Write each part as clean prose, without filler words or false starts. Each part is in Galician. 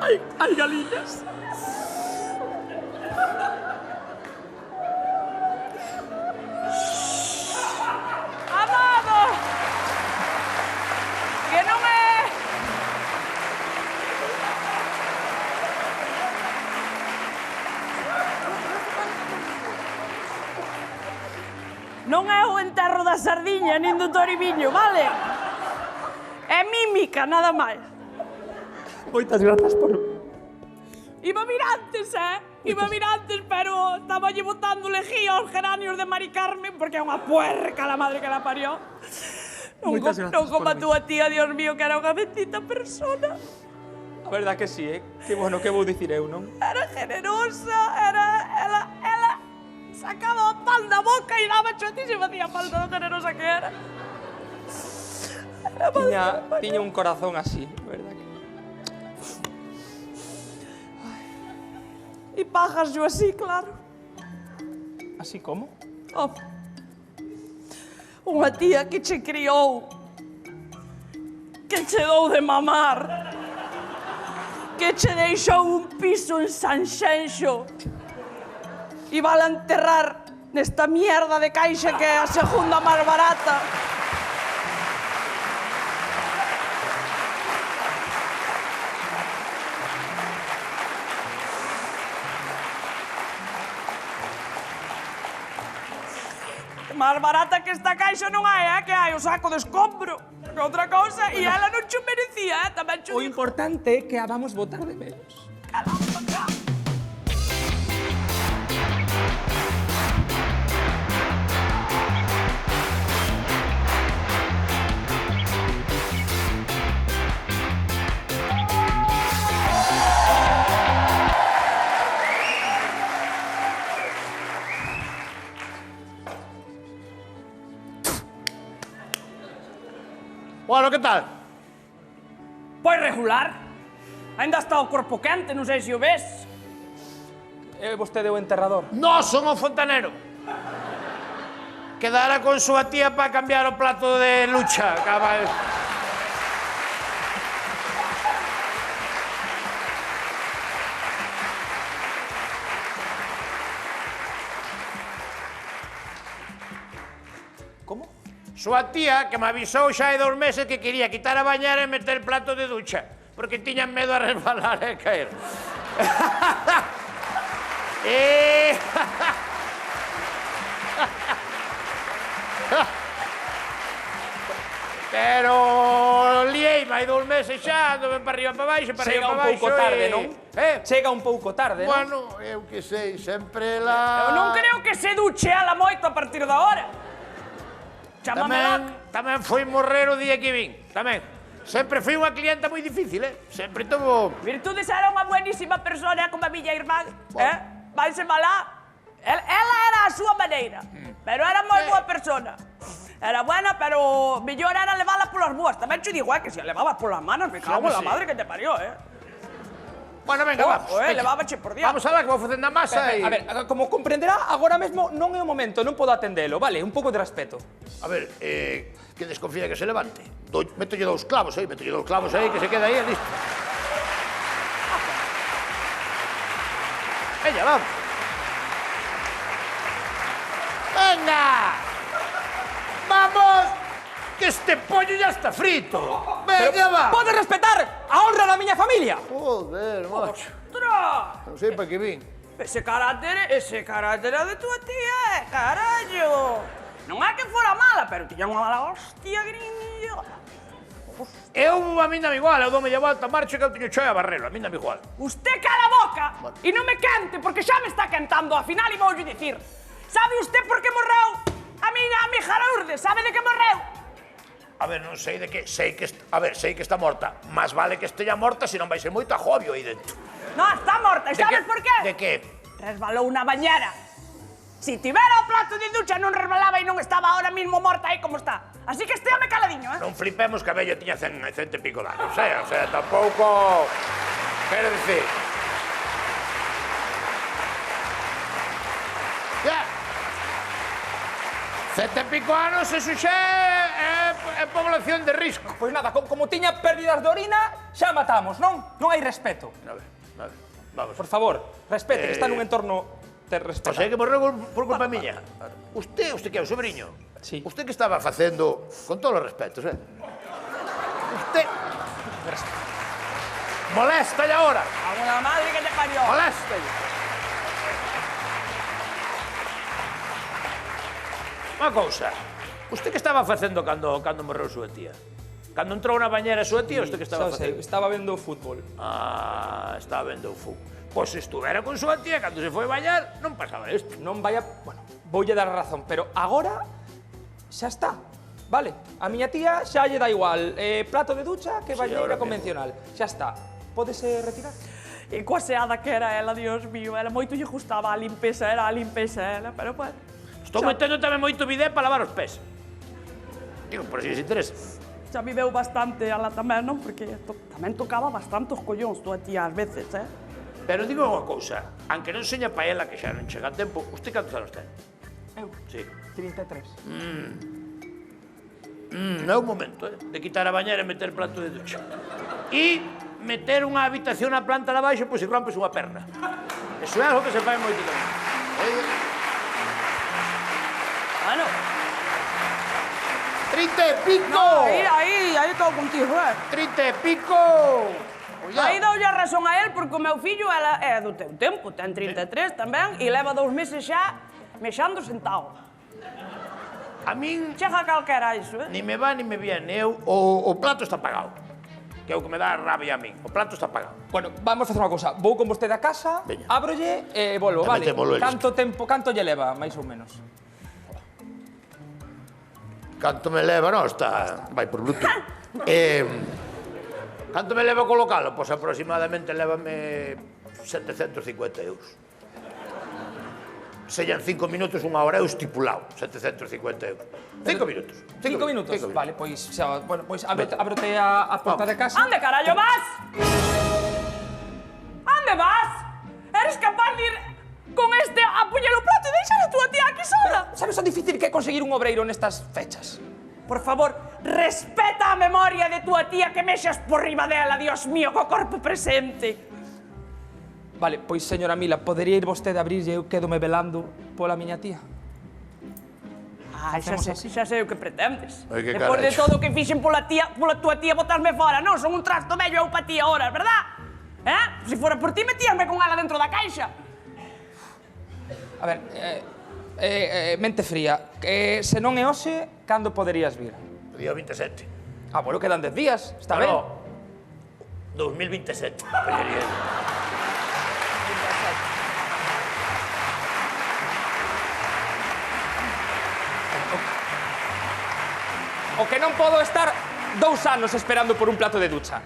Hai galiñas. Amado! Que non é... Non é o enterro da sardiña, nin do toribiño, vale? É mímica, nada máis. Moitas grazas por... Iba mirantes, Iba mirantes, pero estaba allí botando lejía aos geranios de Mari Carmen, porque é unha puerca la madre que la parió. Moitas grazas Non como a por túa tía, Dios mío, que era unha bendita persona. A verdad que sí, Que bueno, que vou dicir eu, non? Era generosa, ela sacaba o pan da boca e daba a ti se facía falta do generosa que era. Tiña un corazón así, a verdad que... E pagas yo así, claro. Así como? Oh. Unha tía que che criou, que che dou de mamar, que che deixou un piso en Sanxenxo e va a enterrar nesta mierda de caixa que é a segunda máis barata. Máis barata que esta caixa non hai, que hai o saco de escombro, que outra cousa, e ela non che merecía, tamén che O digo. importante é que a vamos botar de menos. Caramba. Bueno, que tal? Pois regular. Ainda está o corpo quente, non sei se o ves. É vostede o enterrador? No, son o fontanero. Quedara con súa tía para cambiar o plato de lucha. Cabal. Como? Súa tía, que me avisou xa hai 2 meses que quería quitar a bañera e meter plato de ducha, porque tiñan medo a resbalar e caer. Pero liei hai 2 meses xa, ando ben para arriba para baixo, para Chega arriba un para baixo. pouco tarde, non? Chega un pouco tarde, non? Bueno, eu que sei, sempre la... Eu non creo que se duche ela moito a partir da hora. Chámame loca. Tamén foi morrer o día que vin, tamén. Sempre fui unha clienta moi difícil, Sempre tomo... Virtudes era unha buenísima persona como a miña irmán, Vaise malá. Ela era a súa maneira, pero era moi boa persona. Era buena, pero mellor era levala polas boas. Tamén te digo, que se a levabas polas manos, me cago en la madre que te parió, Bueno, venga, vamos. Levábache por diante. Vamos alá, que vou facendo a masa e... A ver, como comprenderá, agora mesmo non é o momento, non podo atendelo, vale? Un pouco de respeto. A ver, que desconfía que se levante. Métolle 2 clavos aí, que se queda aí, listo. Veña, vamos. Venga! Vamos! Que este pollo ya está frito. Venga, va. Pode respetar a honra da miña familia. Joder, macho. Ostras! Non sei para que vin. Ese carácter é de tua tía, carallo. Non é que fora mala, pero tiña unha mala hostia, gringo. A mí dame igual, eu dome a volta, marcho que eu teño choia a barrelo, a mí dame igual. Usted cala a boca e non me quente, porque xa me está quentando. Ao final, e voulle dicir. Sabe usted por que morreu a miña amiga Lourdes? Sabe de que morreu? A ver, non sei de que, sei que está morta. Más vale que esteja morta, senón vai ser moito agobio aí dentro. Non, está morta. E sabes por qué? De que? Resbalou unha bañera. Si tivera o plato de ducha non resbalaba e non estaba ahora mismo morta aí como está. Así que estéame caladiño, Non flipemos que a vello tiña 100 e pico de anos, O sea, tampouco... Quero dicir... Ya. 100 e pico anos, eso xa é é población de risco. Pois nada, como tiña pérdidas de orina, xa matamos, non? Non hai respeto. A ver, vamos. Por favor, respete, que está nun entorno de respeto. O sea, que morreu por culpa miña. Usted que é o sobrinho? Sí. Usted que estaba facendo, con todos os respetos, Usted... Moléstalle agora. Vamos la madre que te parió. Moléstalle. Unha cousa. Usted que estaba facendo cando morreu súa tía? Cando entrou na bañera súa tía, usted que estaba facendo? Estaba vendo fútbol. Ah, estaba vendo o fútbol. Pois se estuvera con súa tía cando se foi bañar, non pasaba isto. Non vaya... Bueno, voulle dar a razón, pero agora xa está. Vale, a miña tía xa lle dá igual. Plato de ducha que bañeira convencional. Xa está. Pódese retirar? E coa seada que era ela, Dios mío, ela moito lle gustaba a limpeza, era a limpeza ela, pero bueno. Estou metendo tamén moito bidé para lavar os pés. Digo, por si les interesa. Xa viveu bastante ela tamén, non? Porque tamén tocaba bastante os collóns tua tía ás veces, Pero digo unha cousa, aunque non seña pa ela que xa non chega a tempo, usted cantos anos ten? Eu? Sí. 33. É un momento, de quitar a bañera e meter plato de ducha. E meter unha habitación na planta de abaixo, pois se rompes unha perna. Eso é algo que se fai moito tamén. Bueno. 30 e pico! No, aí estou contigo, 30 e pico! Aí doulle a razón a él, porque o meu fillo ela é do teu tempo, ten 33 tamén, e leva 2 meses xa mexando sentado. A min... Chega calquera iso, Ni me va ni me viene. O plato está pagado. Que é o que me dá rabia a min. O plato está pagado. Bueno, vamos a facer unha cousa. Vou con vostede a casa, Veña. ábrolle e volvo, E vale? metémolo eles. Canto lle leva, máis ou menos? Canto me leva? Non, está... Vai por bruto. Canto me leva colocalo? Pois aproximadamente lévame 750 euros. Sellan 5 minutos, unha hora eu estipulado. 750 euros. 5 minutos. 5 minutos? Vale, pois xa, bueno, pois ábrote a porta de casa. Ande, carallo, vas? Ande vas? Eres capaz de ir con este a puñer o plato e deixar a tua tía aquí sola? Sabes o difícil que é conseguir un obreiro nestas fechas? Por favor, respeta a memoria de tua tía que mexas por riba dela, Dios mío, co corpo presente. Vale, pois, señora Mila, podería ir vostede a abrirlle e eu quédome velando pola miña tía? Xa sei o que pretendes. Ai, que Depois de caracho. todo o que fixen pola tua tía, botasme fora. Non, son un trasto vello eu pa ti ahora, verdad? Se fora por ti, metíasme con ela dentro da caixa. A ver, mente fría. Se non é hoxe, cando poderías vir? O día 27. Ah, bueno, quedan 10 días, está ben. No, 2027. Pellería. O que non podo estar 2 anos esperando por un plato de ducha.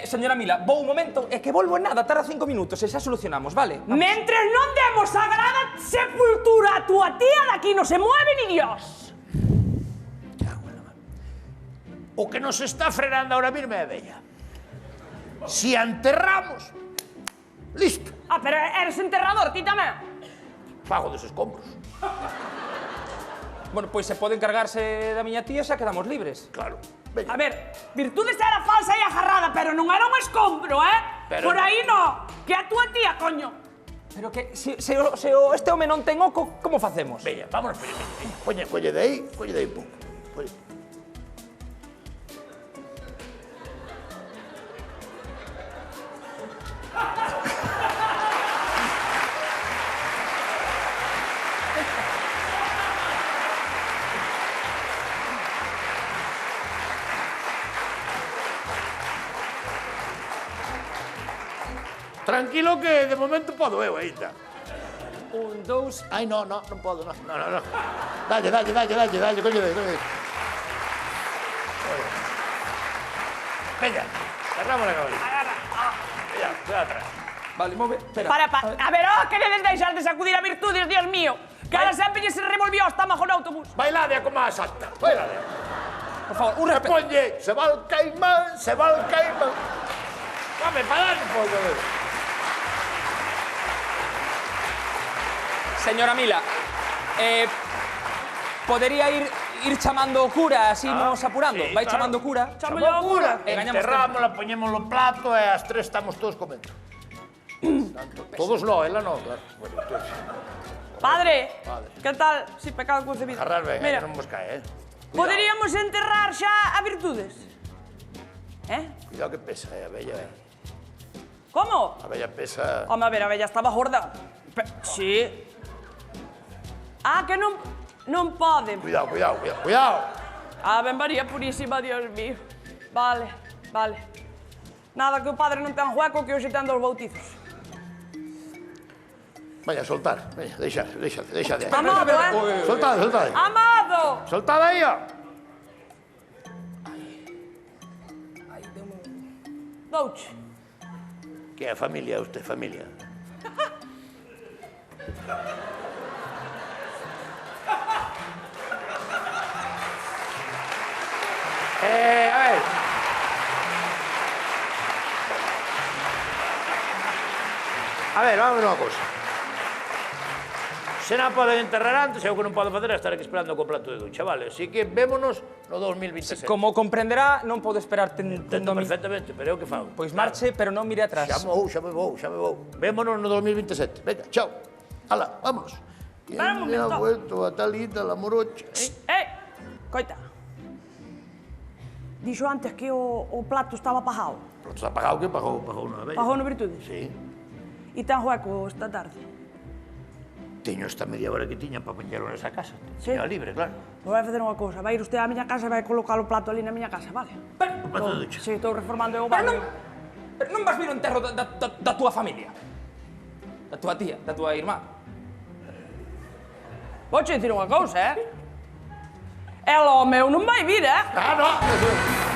Señora Mila, vou un momento, é que volvo en nada, tarda 5 minutos e xa solucionamos, vale? Vamos. Mentres non demos sagrada sepultura a tua tía, daqui non se mueve ni Dios. O que nos está frenando ahora mismo é a vella. Si a enterramos, listo. Ah, pero eres enterrador, ti tamén. Pago dos escombros. Bueno, pois se pode encargarse da miña tía, xa quedamos libres. Claro. Veña. A ver, virtudes era falsa e agarrada, pero non era un escombro, Pero Por no. aí no, que a tua tía, coño. Pero que, se este home non ten oco, como facemos? Veña, vámonos, veña. Colle de aí, pum. Colle. Tranquilo que de momento podo eu aínda. 1, 2... Ai, non podo, non. Dalle, coño de. Veña, cerramos a caballita. Veña, cuidado atrás. Vale, move, espera. A ver, que dedes deixar de sacudir a virtudes, Dios mío. Que ahora sempre lle se revolvió o estómago no autobús. Bailade como a salta, bailade. Por favor, un E respeto. ponlle, se va el caimán. Dame, pa dar un pouco de... Señora Mila, podería ir ir chamando o cura, así nos apurando. sí, Vai claro. chamando o cura. Chámolle ao cura. E gañamos Enterrámola, poñemos no plato e as tres estamos todos comendo. Todos no, ela no, claro. Bueno, entonces, Padre, Padre. que tal? Si pecado concebido. jarrar ben, Mira, non vos cae, poderíamos enterrar xa a virtudes. Cuidado que pesa, a bella. Como? A bella pesa... Home, a ver, a bella estaba gorda. Sí. Ah, que non pode. Cuidado, cuidado, cuidado, cuidado. Ave María Purísima, Dios mío. Vale, vale. Nada, que o padre non ten hueco, que hoxe ten dos bautizos. Vaya, soltar. Veña, deixa de aí. Amado, Soltade. Amado! Soltade aí, ó. Douche. Que é familia, usted, familia. A ver. A ver, vamos a unha cousa. Se non poden enterrar antes, eu que non podo facer é estar aquí esperando co plato de ducha, vale? Así que vémonos no 2027. Como comprenderá, non podo esperar Entendo tendo mi... perfectamente, pero eu que fago? Pois marche, pero non mire atrás. Xa me vou. Vémonos no 2027. Venga, chao. Hala, vámonos. Espera un ¿Quién me ha momento. vuelto a talita la morocha? Coita. Dixo antes que o plato estaba pajado. Pero está pagado, que pagou unha vez. Pajou no virtudes. Sí. E ten hueco esta tarde. Teño esta media hora que tiña para poñerlo nesa casa. Sí? Teño libre, claro. Pois vai facer unha cousa. Vai ir usted á miña casa e vai colocar o plato ali na miña casa, vale? O plato de ducha. Sí, estou reformando eu o Pero baño. non vas vir o enterro da túa familia. Da túa tía, da túa irmá. Vou che dicir unha cousa, El, o meu non vai vir, Ah, no.